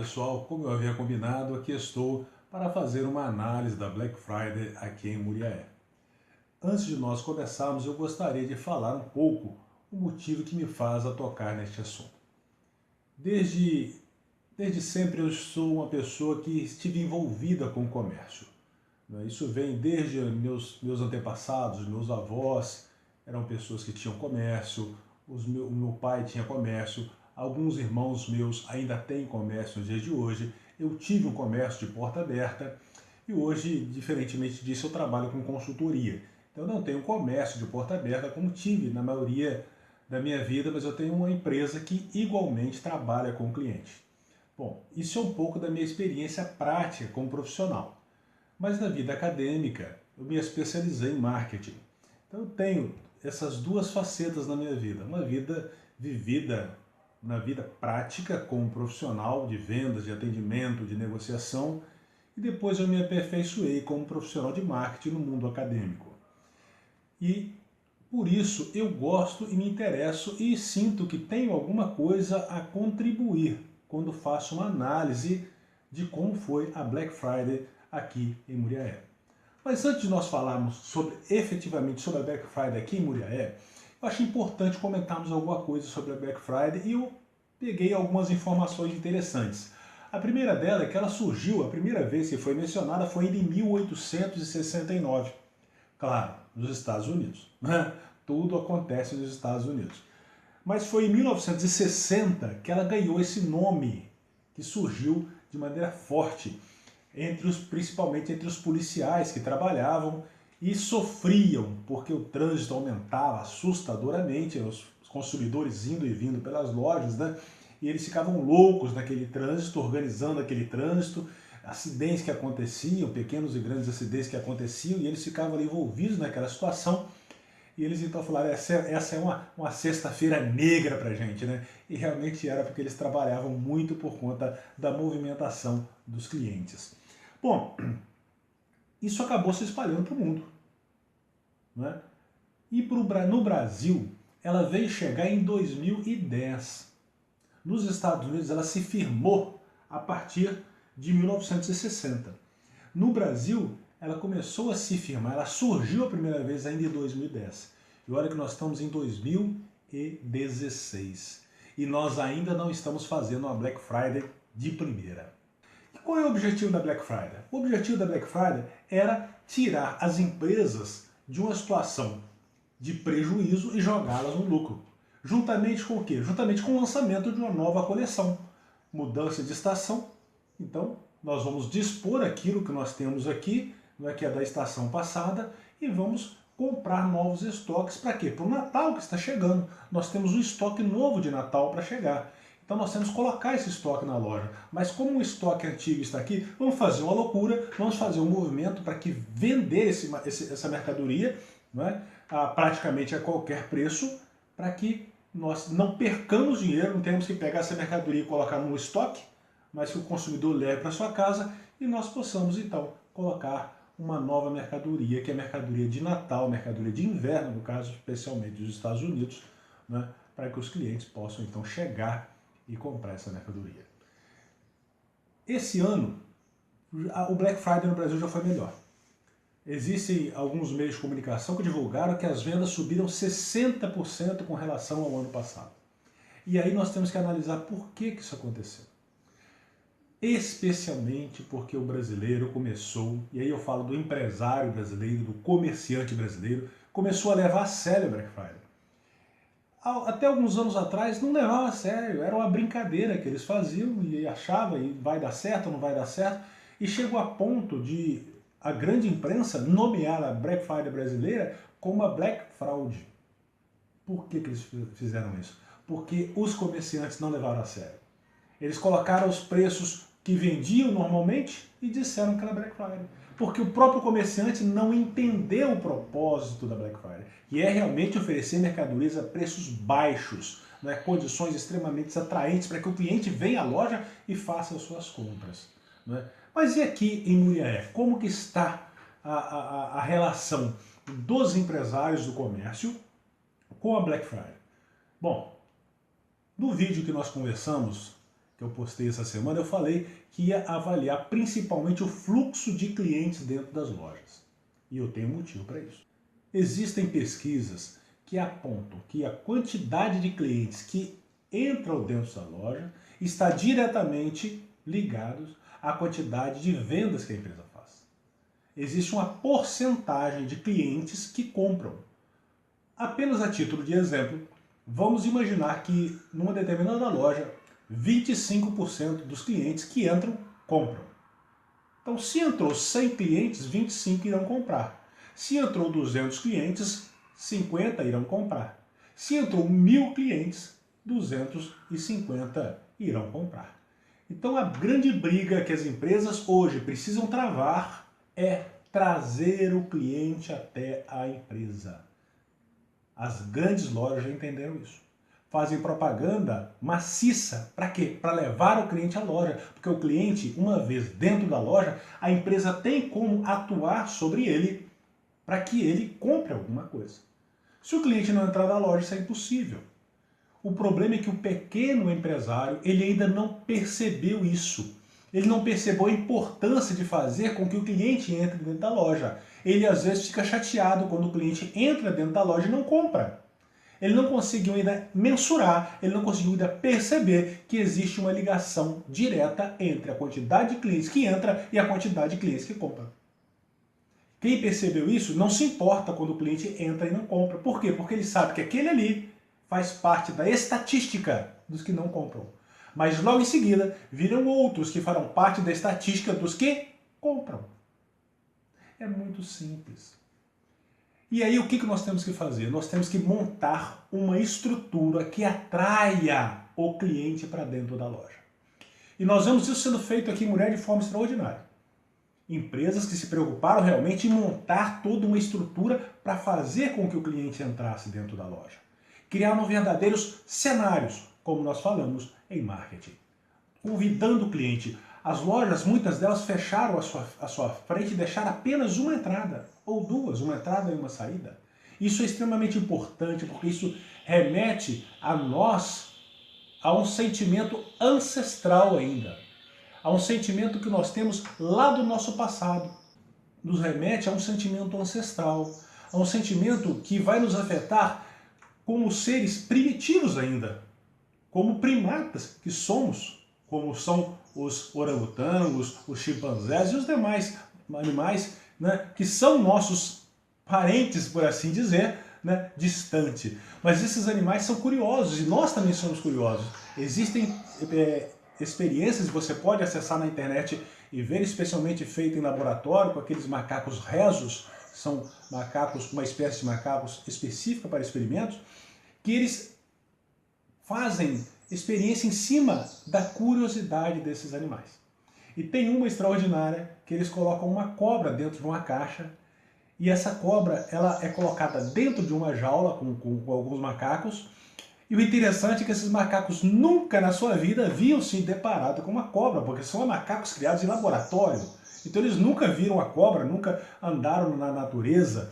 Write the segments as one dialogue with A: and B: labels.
A: pessoal, como eu havia combinado, aqui estou para fazer uma análise da Black Friday aqui em Muriaé. Antes de nós começarmos, eu gostaria de falar um pouco o motivo que me faz a tocar neste assunto. Desde sempre eu sou uma pessoa que estive envolvida com o comércio. Isso vem desde meus antepassados, meus avós eram pessoas que tinham comércio, o meu pai tinha comércio, alguns irmãos meus ainda têm comércio nos dias de hoje. Eu tive um comércio de porta aberta e hoje, diferentemente disso, eu trabalho com consultoria. Então eu não tenho comércio de porta aberta como tive na maioria da minha vida, mas eu tenho uma empresa que igualmente trabalha com o cliente. Bom, isso é um pouco da minha experiência prática como profissional. Mas na vida acadêmica, eu me especializei em marketing. Então eu tenho essas duas facetas na minha vida. Uma vida vivida na vida prática como profissional de vendas, de atendimento, de negociação, e depois eu me aperfeiçoei como profissional de marketing no mundo acadêmico. E por isso eu gosto e me interesso e sinto que tenho alguma coisa a contribuir quando faço uma análise de como foi a Black Friday aqui em Muriaé. Mas antes de nós falarmos efetivamente sobre a Black Friday aqui em Muriaé, eu acho importante comentarmos alguma coisa sobre a Black Friday e eu peguei algumas informações interessantes. A primeira dela é que ela surgiu, a primeira vez que foi mencionada foi ainda em 1869. Claro, nos Estados Unidos, né? Tudo acontece nos Estados Unidos. Mas foi em 1960 que ela ganhou esse nome, que surgiu de maneira forte, principalmente entre os policiais que trabalhavam e sofriam, porque o trânsito aumentava assustadoramente, os consumidores indo e vindo pelas lojas, né? E eles ficavam loucos naquele trânsito, organizando aquele trânsito, acidentes que aconteciam, pequenos e grandes acidentes que aconteciam, e eles ficavam ali envolvidos naquela situação. E eles então falaram, essa é uma sexta-feira negra pra gente, né? E realmente era porque eles trabalhavam muito por conta da movimentação dos clientes. Bom, isso acabou se espalhando para o mundo, né? E no Brasil, ela veio chegar em 2010. Nos Estados Unidos, ela se firmou a partir de 1960. No Brasil, ela começou a se firmar, ela surgiu a primeira vez ainda em 2010. E olha que nós estamos em 2016. E nós ainda não estamos fazendo uma Black Friday de primeira. E qual é o objetivo da Black Friday? O objetivo da Black Friday era tirar as empresas de uma situação de prejuízo e jogá-las no lucro. Juntamente com o quê? Juntamente com o lançamento de uma nova coleção. Mudança de estação. Então, nós vamos dispor aquilo que nós temos aqui, que é da estação passada, e vamos comprar novos estoques. Para quê? Para o Natal que está chegando. Nós temos um estoque novo de Natal para chegar. Então nós temos que colocar esse estoque na loja. Mas como o estoque antigo está aqui, vamos fazer uma loucura, vamos fazer um movimento para que vender essa mercadoria, né, praticamente a qualquer preço, para que nós não percamos dinheiro, não temos que pegar essa mercadoria e colocar no estoque, mas que o consumidor leve para sua casa e nós possamos então colocar uma nova mercadoria, que é a mercadoria de Natal, mercadoria de inverno, no caso especialmente dos Estados Unidos, né, para que os clientes possam então chegar e comprar essa mercadoria. Esse ano, o Black Friday no Brasil já foi melhor. Existem alguns meios de comunicação que divulgaram que as vendas subiram 60% com relação ao ano passado. E aí nós temos que analisar por que isso aconteceu. Especialmente porque o brasileiro começou, e aí eu falo do empresário brasileiro, do comerciante brasileiro, começou a levar a sério o Black Friday. Até alguns anos atrás não levava a sério, era uma brincadeira que eles faziam e achavam, e vai dar certo ou não vai dar certo, e chegou a ponto de a grande imprensa nomear a Black Friday brasileira como uma Black Fraud. Por que eles fizeram isso? Porque os comerciantes não levaram a sério. Eles colocaram os preços que vendiam normalmente e disseram que era Black Friday. Porque o próprio comerciante não entendeu o propósito da Black Friday, que é realmente oferecer mercadorias a preços baixos, né, condições extremamente atraentes para que o cliente venha à loja e faça as suas compras. Né? Mas e aqui em Muriaé? Como que está a relação dos empresários do comércio com a Black Friday? Bom, no vídeo que nós conversamos, que eu postei essa semana, eu falei que ia avaliar principalmente o fluxo de clientes dentro das lojas. E eu tenho motivo para isso. Existem pesquisas que apontam que a quantidade de clientes que entram dentro da loja está diretamente ligado à quantidade de vendas que a empresa faz. Existe uma porcentagem de clientes que compram. Apenas a título de exemplo, vamos imaginar que numa determinada loja, 25% dos clientes que entram compram. Então, se entrou 100 clientes, 25 irão comprar. Se entrou 200 clientes, 50 irão comprar. Se entrou 1000 clientes, 250 irão comprar. Então, a grande briga que as empresas hoje precisam travar é trazer o cliente até a empresa. As grandes lojas já entenderam isso. Fazem propaganda maciça. Para quê? Para levar o cliente à loja. Porque o cliente, uma vez dentro da loja, a empresa tem como atuar sobre ele para que ele compre alguma coisa. Se o cliente não entrar na loja, isso é impossível. O problema é que o pequeno empresário, ele ainda não percebeu isso. Ele não percebeu a importância de fazer com que o cliente entre dentro da loja. Ele às vezes fica chateado quando o cliente entra dentro da loja e não compra. Ele não conseguiu ainda mensurar, ele não conseguiu ainda perceber que existe uma ligação direta entre a quantidade de clientes que entra e a quantidade de clientes que compram. Quem percebeu isso não se importa quando o cliente entra e não compra. Por quê? Porque ele sabe que aquele ali faz parte da estatística dos que não compram. Mas logo em seguida virão outros que farão parte da estatística dos que compram. É muito simples. E aí o que nós temos que fazer? Nós temos que montar uma estrutura que atraia o cliente para dentro da loja. E nós vemos isso sendo feito aqui em Mulher de forma extraordinária. Empresas que se preocuparam realmente em montar toda uma estrutura para fazer com que o cliente entrasse dentro da loja. Criaram verdadeiros cenários, como nós falamos em marketing. Convidando o cliente. As lojas, muitas delas fecharam a sua frente e deixaram apenas uma entrada, ou duas, uma entrada e uma saída. Isso é extremamente importante, porque isso remete a nós a um sentimento ancestral ainda. A um sentimento que nós temos lá do nosso passado. Nos remete a um sentimento ancestral, a um sentimento que vai nos afetar como seres primitivos ainda, como primatas que somos, como são os orangotangos, os chimpanzés e os demais animais, né, que são nossos parentes, por assim dizer, né, distante. Mas esses animais são curiosos e nós também somos curiosos. Existem experiências que você pode acessar na internet e ver, especialmente feito em laboratório, com aqueles macacos rezos, são macacos, uma espécie de macacos específica para experimentos, que eles fazem experiência em cima da curiosidade desses animais. E tem uma extraordinária, que eles colocam uma cobra dentro de uma caixa, e essa cobra ela é colocada dentro de uma jaula com alguns macacos, e o interessante é que esses macacos nunca na sua vida haviam se deparado com uma cobra, porque são macacos criados em laboratório. Então eles nunca viram a cobra, nunca andaram na natureza.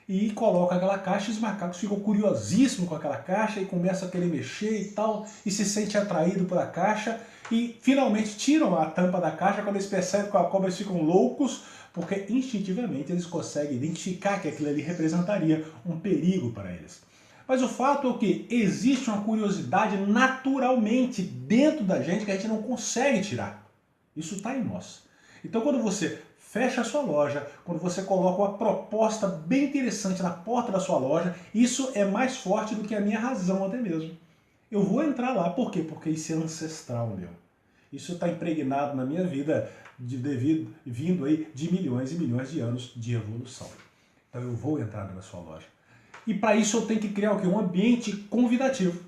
A: E colocam aquela caixa e os macacos ficam curiosíssimos com aquela caixa e começam a querer mexer e tal, e se sente atraído pela caixa e finalmente tiram a tampa da caixa. Quando eles percebem que a cobra, eles ficam loucos, porque instintivamente eles conseguem identificar que aquilo ali representaria um perigo para eles. Mas o fato é que existe uma curiosidade naturalmente dentro da gente que a gente não consegue tirar. Isso está em nós. Então quando você fecha a sua loja, quando você coloca uma proposta bem interessante na porta da sua loja, isso é mais forte do que a minha razão até mesmo. Eu vou entrar lá, por quê? Porque isso é ancestral meu. Isso está impregnado na minha vida, vindo aí de milhões e milhões de anos de evolução. Então eu vou entrar na sua loja. E para isso eu tenho que criar o quê? Um ambiente convidativo.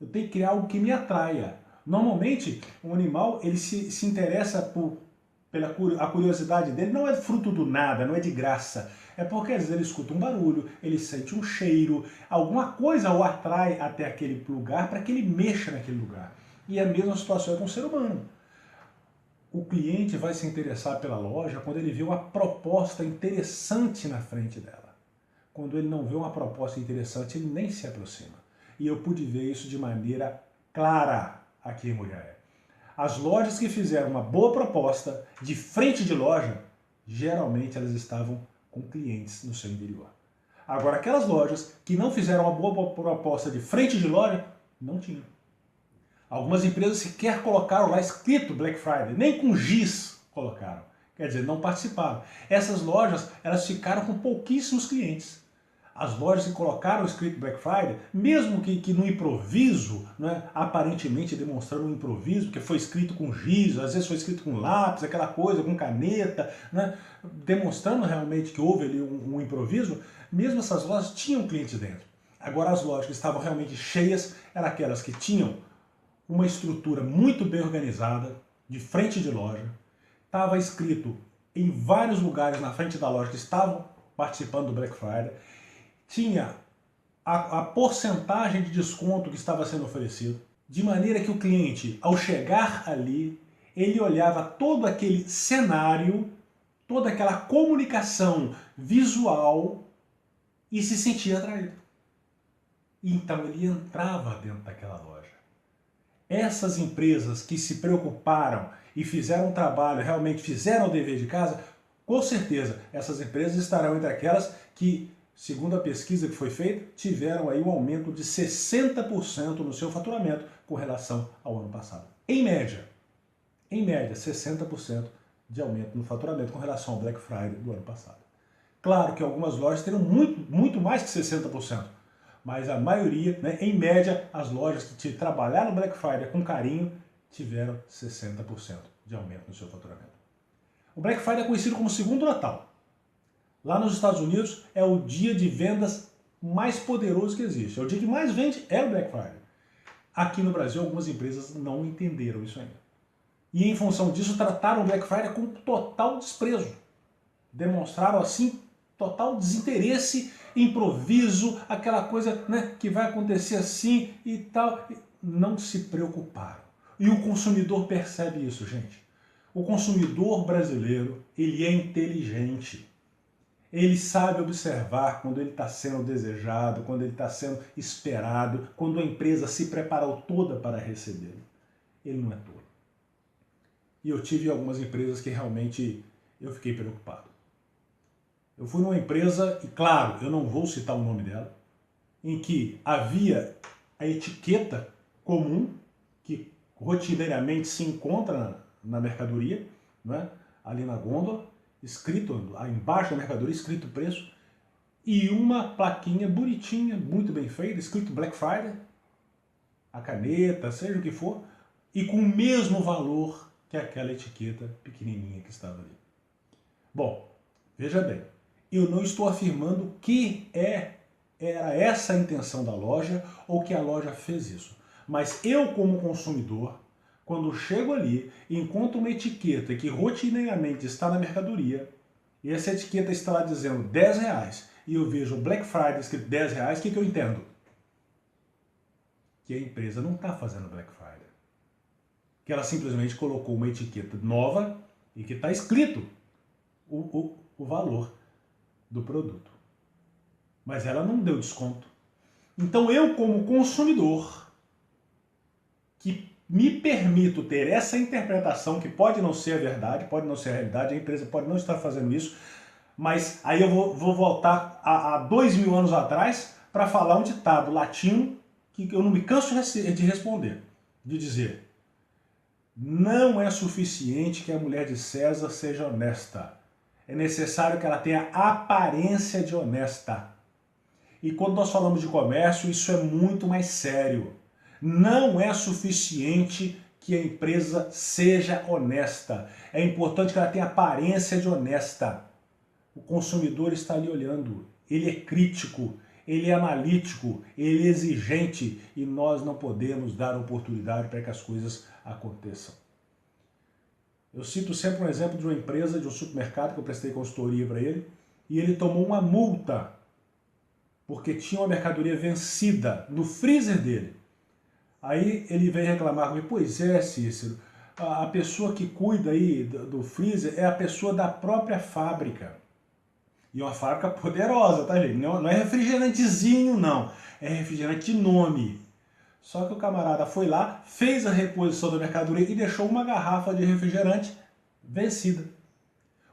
A: Eu tenho que criar algo que me atraia. Normalmente, um animal ele se interessa a curiosidade dele não é fruto do nada, não é de graça. É porque às vezes ele escuta um barulho, ele sente um cheiro, alguma coisa o atrai até aquele lugar para que ele mexa naquele lugar. E a mesma situação é com o ser humano. O cliente vai se interessar pela loja quando ele vê uma proposta interessante na frente dela. Quando ele não vê uma proposta interessante, ele nem se aproxima. E eu pude ver isso de maneira clara aqui em Muriaé. As lojas que fizeram uma boa proposta de frente de loja, geralmente elas estavam com clientes no seu interior. Agora, aquelas lojas que não fizeram uma boa proposta de frente de loja, não tinham. Algumas empresas sequer colocaram lá escrito Black Friday, nem com giz colocaram. Quer dizer, não participaram. Essas lojas, elas ficaram com pouquíssimos clientes. As lojas que colocaram escrito Black Friday, mesmo que no improviso, né, aparentemente demonstrando um improviso, porque foi escrito com giz, às vezes foi escrito com lápis, aquela coisa, com caneta, né, demonstrando realmente que houve ali um improviso, mesmo essas lojas tinham clientes dentro. Agora as lojas que estavam realmente cheias eram aquelas que tinham uma estrutura muito bem organizada, de frente de loja, estava escrito em vários lugares na frente da loja que estavam participando do Black Friday, tinha a porcentagem de desconto que estava sendo oferecido, de maneira que o cliente, ao chegar ali, ele olhava todo aquele cenário, toda aquela comunicação visual e se sentia atraído. Então ele entrava dentro daquela loja. Essas empresas que se preocuparam e fizeram um trabalho, realmente fizeram o dever de casa, com certeza essas empresas estarão entre aquelas que, segundo a pesquisa que foi feita, tiveram aí um aumento de 60% no seu faturamento com relação ao ano passado. Em média, 60% de aumento no faturamento com relação ao Black Friday do ano passado. Claro que algumas lojas terão muito mais que 60%. Mas a maioria, né, em média, as lojas que trabalharam no Black Friday com carinho tiveram 60% de aumento no seu faturamento. O Black Friday é conhecido como segundo Natal. Lá nos Estados Unidos é o dia de vendas mais poderoso que existe. É o dia que mais vende é o Black Friday. Aqui no Brasil algumas empresas não entenderam isso ainda. E em função disso trataram o Black Friday com total desprezo. Demonstraram assim total desinteresse, improviso, aquela coisa, né, que vai acontecer assim e tal. Não se preocuparam. E o consumidor percebe isso, gente. O consumidor brasileiro, ele é inteligente. Ele sabe observar quando ele está sendo desejado, quando ele está sendo esperado, quando a empresa se preparou toda para recebê-lo. Ele não é tolo. E eu tive algumas empresas que realmente eu fiquei preocupado. Eu fui numa empresa, e claro, eu não vou citar o nome dela, em que havia a etiqueta comum, que rotineiramente se encontra na mercadoria, né, ali na gôndola, escrito, embaixo da mercadoria, escrito o preço, e uma plaquinha bonitinha, muito bem feita, escrito Black Friday, a caneta, seja o que for, e com o mesmo valor que aquela etiqueta pequenininha que estava ali. Bom, veja bem, eu não estou afirmando que era essa a intenção da loja ou que a loja fez isso. Mas eu, como consumidor, quando chego ali e encontro uma etiqueta que rotineiramente está na mercadoria, e essa etiqueta está lá dizendo R$10, e eu vejo Black Friday escrito R$10, o que eu entendo? Que a empresa não está fazendo Black Friday. Que ela simplesmente colocou uma etiqueta nova e que está escrito o valor do produto. Mas ela não deu desconto. Então eu, como consumidor, que me permito ter essa interpretação, que pode não ser a verdade, pode não ser a realidade, a empresa pode não estar fazendo isso, mas aí eu vou voltar a 2000 anos atrás para falar um ditado latino que eu não me canso de responder, de dizer: não é suficiente que a mulher de César seja honesta. É necessário que ela tenha aparência de honesta. E quando nós falamos de comércio, isso é muito mais sério. Não é suficiente que a empresa seja honesta. É importante que ela tenha aparência de honesta. O consumidor está ali olhando. Ele é crítico, ele é analítico, ele é exigente e nós não podemos dar oportunidade para que as coisas aconteçam. Eu cito sempre um exemplo de uma empresa, de um supermercado que eu prestei consultoria para ele, e ele tomou uma multa porque tinha uma mercadoria vencida no freezer dele. Aí ele veio reclamar comigo: pois é, Cícero, a pessoa que cuida aí do freezer é a pessoa da própria fábrica. E uma fábrica poderosa, tá, gente? Não é refrigerantezinho, não. É refrigerante de nome. Só que o camarada foi lá, fez a reposição da mercadoria e deixou uma garrafa de refrigerante vencida.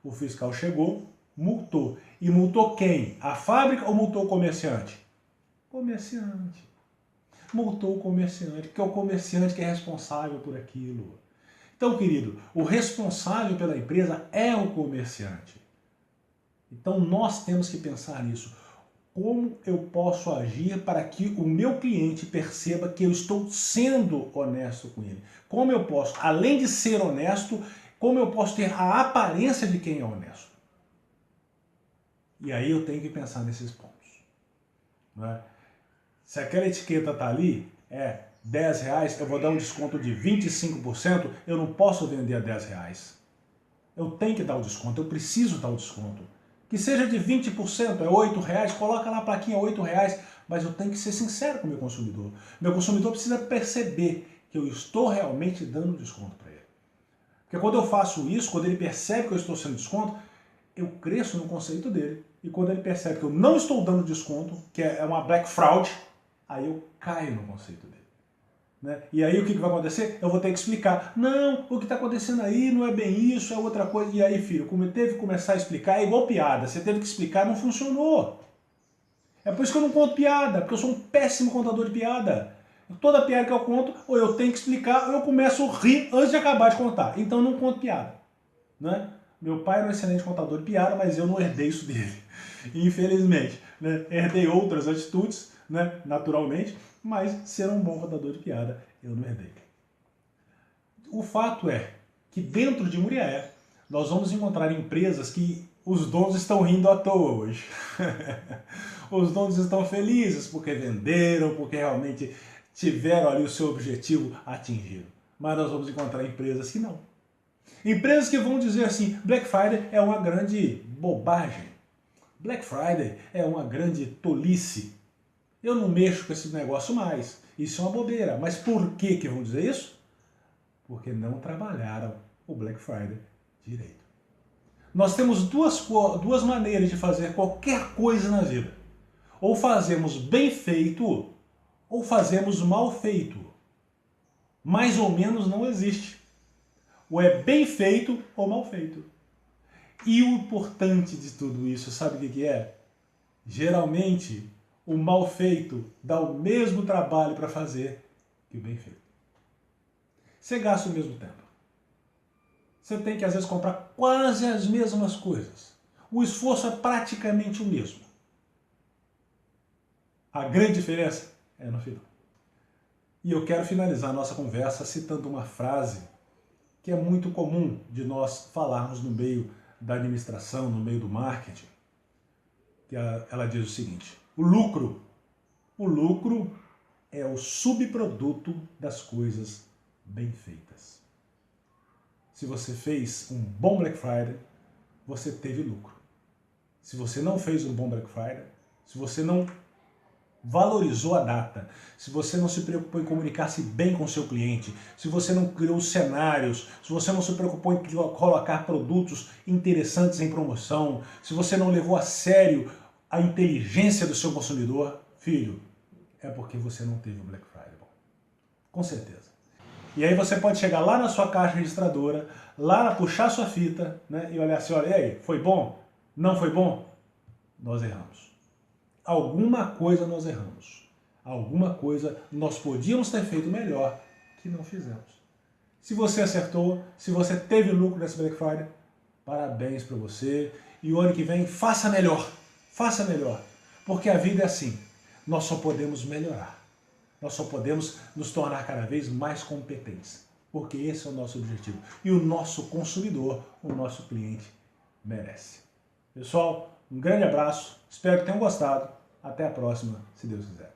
A: O fiscal chegou, multou. E multou quem? A fábrica ou multou o comerciante? Comerciante. Multou o comerciante, porque é o comerciante que é responsável por aquilo. Então, querido, o responsável pela empresa é o comerciante. Então, nós temos que pensar nisso. Como eu posso agir para que o meu cliente perceba que eu estou sendo honesto com ele? Como eu posso, além de ser honesto, como eu posso ter a aparência de quem é honesto? E aí eu tenho que pensar nesses pontos. Não é? Se aquela etiqueta está ali, é R$10, eu vou dar um desconto de 25%, eu não posso vender a R$10. Eu tenho que dar o desconto, eu preciso dar o desconto. Que seja de 20%, é R$8, coloca lá a plaquinha R$8, mas eu tenho que ser sincero com o meu consumidor. Meu consumidor precisa perceber que eu estou realmente dando desconto para ele. Porque quando eu faço isso, quando ele percebe que eu estou sendo desconto, eu cresço no conceito dele. E quando ele percebe que eu não estou dando desconto, que é uma black fraud, aí eu caio no conceito dele. Né? E aí o que vai acontecer? Eu vou ter que explicar. Não, o que está acontecendo aí não é bem isso, é outra coisa. E aí, filho, como teve que começar a explicar, é igual piada. Você teve que explicar, não funcionou. É por isso que eu não conto piada, porque eu sou um péssimo contador de piada. Toda piada que eu conto, ou eu tenho que explicar, ou eu começo a rir antes de acabar de contar. Então eu não conto piada. Né? Meu pai era um excelente contador de piada, mas eu não herdei isso dele. Infelizmente. Né? Herdei outras atitudes, né? Naturalmente, mas ser um bom contador de piada eu não herdei. O fato é que dentro de Muriaé nós vamos encontrar empresas que os donos estão rindo à toa hoje. Os donos estão felizes porque venderam, porque realmente tiveram ali o seu objetivo atingido. Mas nós vamos encontrar empresas que não. Empresas que vão dizer assim, Black Friday é uma grande bobagem. Black Friday é uma grande tolice. Eu não mexo com esse negócio mais. Isso é uma bobeira. Mas por que vão dizer isso? Porque não trabalharam o Black Friday direito. Nós temos duas maneiras de fazer qualquer coisa na vida. Ou fazemos bem feito, ou fazemos mal feito. Mais ou menos não existe. Ou é bem feito ou mal feito. E o importante de tudo isso, sabe o que é? Geralmente, o mal feito dá o mesmo trabalho para fazer que o bem feito. Você gasta o mesmo tempo. Você tem que, às vezes, comprar quase as mesmas coisas. O esforço é praticamente o mesmo. A grande diferença é no final. E eu quero finalizar a nossa conversa citando uma frase que é muito comum de nós falarmos no meio da administração, no meio do marketing. Ela diz o seguinte: o lucro é o subproduto das coisas bem feitas. Se você fez um bom Black Friday, você teve lucro. Se você não fez um bom Black Friday, se você não valorizou a data, se você não se preocupou em comunicar-se bem com o seu cliente, se você não criou cenários, se você não se preocupou em colocar produtos interessantes em promoção, se você não levou a sério a inteligência do seu consumidor, filho, é porque você não teve o Black Friday bom. Com certeza. E aí você pode chegar lá na sua caixa registradora, lá puxar sua fita, né, e olhar assim, olha, e aí, foi bom? Não foi bom? Nós erramos. Alguma coisa nós erramos. Alguma coisa nós podíamos ter feito melhor que não fizemos. Se você acertou, se você teve lucro nesse Black Friday, parabéns para você. E o ano que vem, faça melhor. Faça melhor. Porque a vida é assim. Nós só podemos melhorar. Nós só podemos nos tornar cada vez mais competentes. Porque esse é o nosso objetivo. E o nosso consumidor, o nosso cliente, merece. Pessoal, um grande abraço. Espero que tenham gostado. Até a próxima, se Deus quiser.